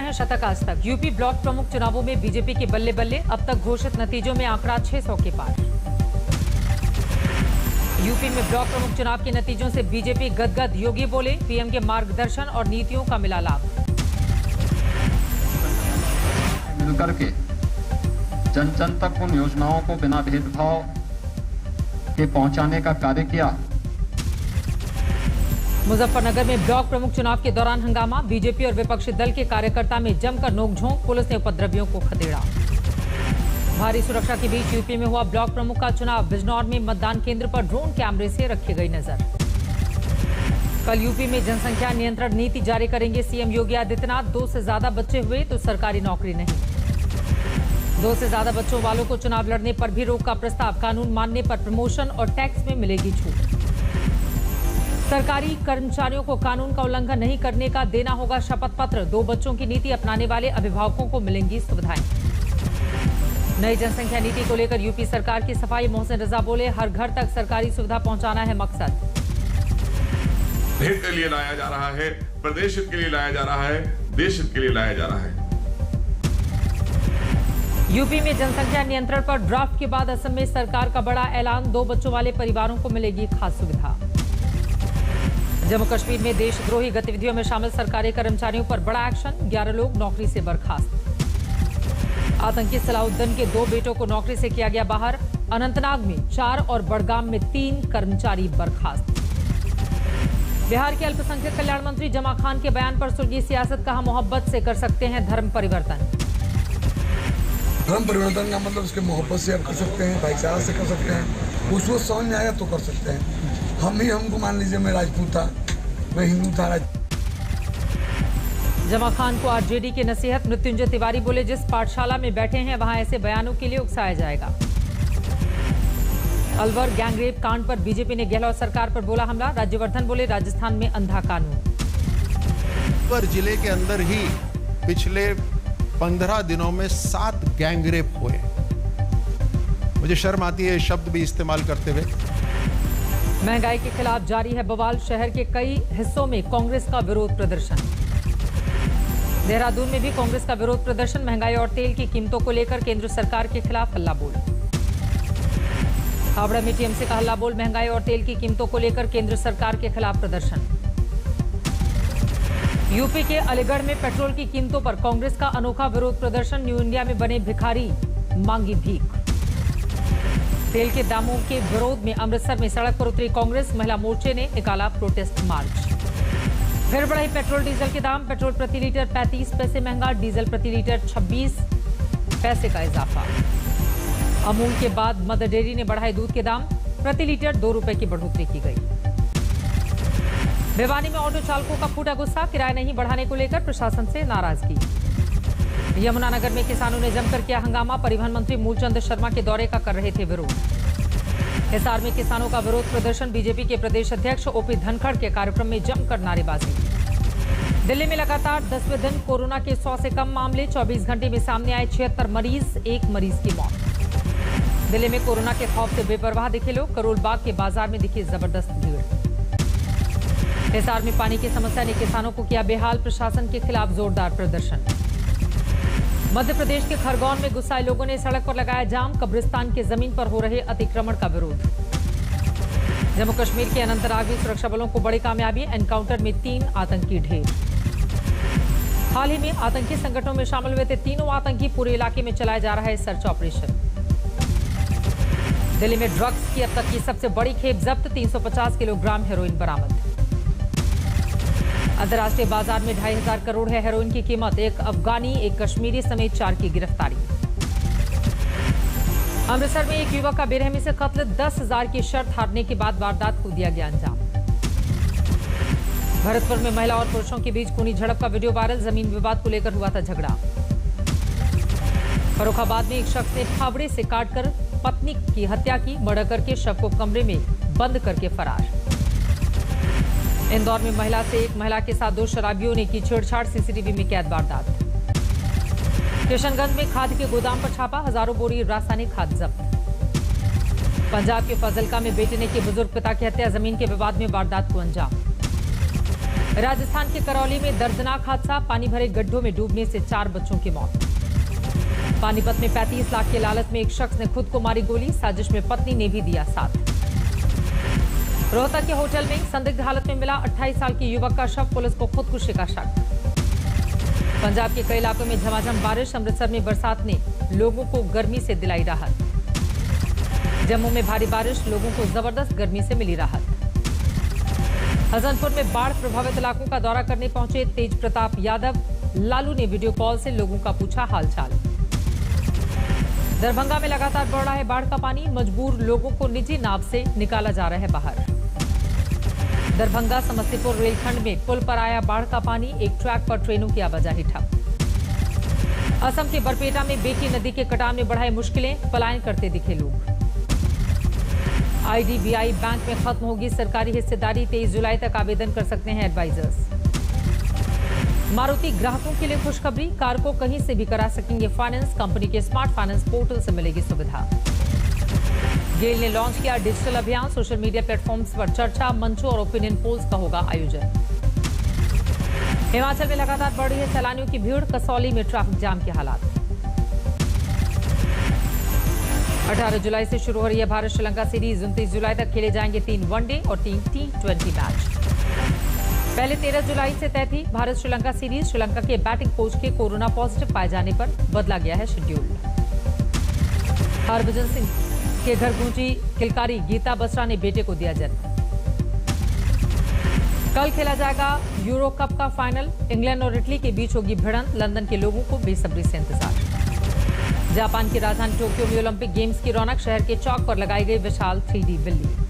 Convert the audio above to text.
हैं शतक आज तक। यूपी ब्लॉक प्रमुख चुनावों में बीजेपी के बल्ले बल्ले, अब तक घोषित नतीजों में आंकड़ा 600 के पार। यूपी में ब्लॉक प्रमुख चुनाव के नतीजों से बीजेपी गदगद, योगी बोले पीएम के मार्गदर्शन और नीतियों का मिला लाभ। मिलकर के जन जन तक उन योजनाओं को बिना भेदभाव के पहुंचाने का कार्य किया। मुजफ्फरनगर में ब्लॉक प्रमुख चुनाव के दौरान हंगामा, बीजेपी और विपक्षी दल के कार्यकर्ता में जमकर नोकझोंक, पुलिस ने उपद्रवियों को खदेड़ा। भारी सुरक्षा के बीच यूपी में हुआ ब्लॉक प्रमुख का चुनाव, बिजनौर में मतदान केंद्र पर ड्रोन कैमरे से रखी गई नजर। कल यूपी में जनसंख्या नियंत्रण नीति जारी करेंगे सीएम योगी आदित्यनाथ। 2 से ज्यादा बच्चे हुए तो सरकारी नौकरी नहीं। 2 से ज्यादा बच्चों वालों को चुनाव लड़ने पर भी रोक का प्रस्ताव, कानून मानने पर प्रमोशन और टैक्स में मिलेगी छूट। सरकारी कर्मचारियों को कानून का उल्लंघन नहीं करने का देना होगा शपथ पत्र। 2 बच्चों की नीति अपनाने वाले अभिभावकों को मिलेंगी सुविधाएं। नई जनसंख्या नीति को लेकर यूपी सरकार की सफाई, मोहसिन रजा बोले हर घर तक सरकारी सुविधा पहुंचाना है मकसद। हित के लिए लाया जा रहा है, प्रदेश हित के लिए लाया जा रहा है, देश हित के लिए लाया जा रहा है। यूपी में जनसंख्या नियंत्रण पर ड्राफ्ट के बाद असम में सरकार का बड़ा ऐलान, 2 बच्चों वाले परिवारों को मिलेगी खास सुविधा। जम्मू कश्मीर में देशद्रोही गतिविधियों में शामिल सरकारी कर्मचारियों पर बड़ा एक्शन, 11 लोग नौकरी से बर्खास्त। आतंकी सलाउद्दीन के 2 बेटों को नौकरी से किया गया बाहर। अनंतनाग में 4 और बड़गाम में 3 कर्मचारी बर्खास्त। बिहार के अल्पसंख्यक कल्याण मंत्री जमा खान के बयान पर सुलगी सियासत, कहा मोहब्बत से कर सकते हैं धर्म परिवर्तन। धर्म परिवर्तन का मतलब उसके मोहब्बत से आप कर सकते हैं, भाईचारा से कर सकते हैं, उसको समझ में आया तो कर सकते हैं। हमको मान लीजिए मैं राजपूत था, मैं हिंदू था। जमा खान को आरजेडी की नसीहत, मृत्युंजय तिवारी बोले जिस पाठशाला में बैठे हैं वहां ऐसे बयानों के लिए उकसाया जाएगा। अलवर गैंगरेप कांड पर बीजेपी ने गहलोत सरकार पर बोला हमला, राज्यवर्धन बोले राजस्थान में अंधा कानून। अलवर जिले के अंदर ही पिछले 15 दिनों में 7 गैंगरेप हुए। मुझे शर्म आती है शब्द भी इस्तेमाल करते हुए। महंगाई के खिलाफ जारी है बवाल, शहर के कई हिस्सों में कांग्रेस का विरोध प्रदर्शन। देहरादून में भी कांग्रेस का विरोध प्रदर्शन, महंगाई और तेल की कीमतों को लेकर केंद्र सरकार के खिलाफ हल्ला बोल। हावड़ा में टीएमसी का हल्ला बोल, महंगाई और तेल की कीमतों को लेकर केंद्र सरकार के खिलाफ प्रदर्शन। यूपी के अलीगढ़ में पेट्रोल की कीमतों पर कांग्रेस का अनोखा विरोध प्रदर्शन, न्यू इंडिया में बने भिखारी मांगी भीख। तेल के दामों के विरोध में अमृतसर में सड़क पर उतरी कांग्रेस, महिला मोर्चे ने निकाला प्रोटेस्ट मार्च। फिर बढ़े पेट्रोल डीजल के दाम, पेट्रोल प्रति लीटर 35 पैसे महंगा, डीजल प्रति लीटर 26 पैसे का इजाफा। अमूल के बाद मदर डेयरी ने बढ़ाए दूध के दाम, प्रति लीटर 2 रुपए की बढ़ोतरी की गई। भिवानी में ऑटो चालकों का फूटा गुस्सा, किराया नहीं बढ़ाने को लेकर प्रशासन से नाराजगी। यमुनानगर में किसानों ने जमकर किया हंगामा, परिवहन मंत्री मूलचंद शर्मा के दौरे का कर रहे थे विरोध। हिसार में किसानों का विरोध प्रदर्शन, बीजेपी के प्रदेश अध्यक्ष ओपी धनखड़ के कार्यक्रम में जमकर नारेबाजी। दिल्ली में लगातार 10वें दिन कोरोना के 100 से कम मामले, 24 घंटे में सामने आए 76 मरीज, 1 मरीज की मौत। दिल्ली में कोरोना के खौफ से बेपरवाह दिखे लोग, करोल बाग के बाजार में दिखी जबरदस्त भीड़। हिसार में पानी की समस्या ने किसानों को किया बेहाल, प्रशासन के खिलाफ जोरदार प्रदर्शन। मध्य प्रदेश के खरगोन में गुस्साए लोगों ने सड़क पर लगाया जाम, कब्रिस्तान की जमीन पर हो रहे अतिक्रमण का विरोध। जम्मू कश्मीर के अनंतनाग में सुरक्षा बलों को बड़ी कामयाबी, एनकाउंटर में 3 आतंकी ढेर। हाल ही में आतंकी संगठनों में शामिल हुए थे 3 आतंकी, पूरे इलाके में चलाया जा रहा है सर्च ऑपरेशन। दिल्ली में ड्रग्स की अब तक की सबसे बड़ी खेप जब्त, 350 किलोग्राम हेरोइन बरामद। अंतर्राष्ट्रीय बाजार में 2500 करोड़ है हेरोइन की कीमत, 1 अफगानी, 1 कश्मीरी समेत 4 की गिरफ्तारी। अमृतसर में एक युवक का बेरहमी से कत्ल, 10,000 की शर्त हारने के बाद वारदात को दिया गया अंजाम। भरतपुर में महिला और पुरुषों के बीच खूनी झड़प का वीडियो वायरल, जमीन विवाद को लेकर हुआ था झगड़ा। फर्रुखाबाद में एक शख्स ने फावड़े से काटकर पत्नी की हत्या की, मर्डर करके शव को कमरे में बंद करके फरार। इंदौर में महिला से एक महिला के साथ 2 शराबियों ने की छेड़छाड़, सीसीटीवी में कैद वारदात। किशनगंज में खाद के गोदाम पर छापा, हजारों बोरी रासायनिक खाद जब्त। पंजाब के फजलका में बेटे ने की बुजुर्ग पिता की हत्या, जमीन के विवाद में वारदात को अंजाम। राजस्थान के करौली में दर्दनाक हादसा, पानी भरे गड्ढों में डूबने से 4 बच्चों की मौत। पानीपत में 35 लाख के लालच में एक शख्स ने खुद को मारी गोली, साजिश में पत्नी ने भी दिया साथ। रोहतक के होटल में संदिग्ध हालत में मिला 28 साल के युवक का शव, पुलिस को खुदकुशी का शक। पंजाब के कई इलाकों में झमाझम बारिश, अमृतसर में बरसात ने लोगों को गर्मी से दिलाई राहत। जम्मू में भारी बारिश, लोगों को जबरदस्त गर्मी से मिली राहत। हसनपुर में बाढ़ प्रभावित इलाकों का दौरा करने पहुंचे तेज प्रताप यादव, लालू ने वीडियो कॉल से लोगों का पूछा हालचाल। दरभंगा में लगातार बढ़ रहा है बाढ़ का पानी, मजबूर लोगों को निजी नाव से निकाला जा रहा है बाहर। दरभंगा समस्तीपुर रेलखंड में पुल पर आया बाढ़ का पानी, एक ट्रैक पर ट्रेनों की आवाजाही ठप। असम के बरपेटा में बेकी नदी के कटान में बढ़ाई मुश्किलें, पलायन करते दिखे लोग। आईडीबीआई बैंक में खत्म होगी सरकारी हिस्सेदारी, 23 जुलाई तक आवेदन कर सकते हैं एडवाइजर्स। मारुति ग्राहकों के लिए खुशखबरी, कार को कहीं से भी करा सकेंगे फाइनेंस, कंपनी के स्मार्ट फाइनेंस पोर्टल से मिलेगी सुविधा। गेल ने लॉन्च किया डिजिटल अभियान, सोशल मीडिया प्लेटफॉर्म्स पर चर्चा मंचों और ओपिनियन पोल्स का होगा आयोजन। हिमाचल में लगातार बढ़ रही है सैलानियों की भीड़, कसौली में ट्रैफिक जाम के हालात। 18 जुलाई से शुरू हो रही है भारत श्रीलंका सीरीज, 29 जुलाई तक खेले जाएंगे 3 वनडे और 3 T20 मैच। पहले 13 जुलाई से तय थी भारत श्रीलंका सीरीज, श्रीलंका के बैटिंग कोच के कोरोना पॉजिटिव पाए जाने पर बदला गया है शेड्यूल। हरभजन सिंह के घर गूंजी किलकारी, गीता बसरा ने बेटे को दिया जन्म। कल खेला जाएगा यूरो कप का फाइनल, इंग्लैंड और इटली के बीच होगी भिड़ंत, लंदन के लोगों को बेसब्री से इंतजार। जापान की राजधानी टोक्यो में ओलंपिक गेम्स की रौनक, शहर के चौक पर लगाई गई विशाल 3D बिल्ली।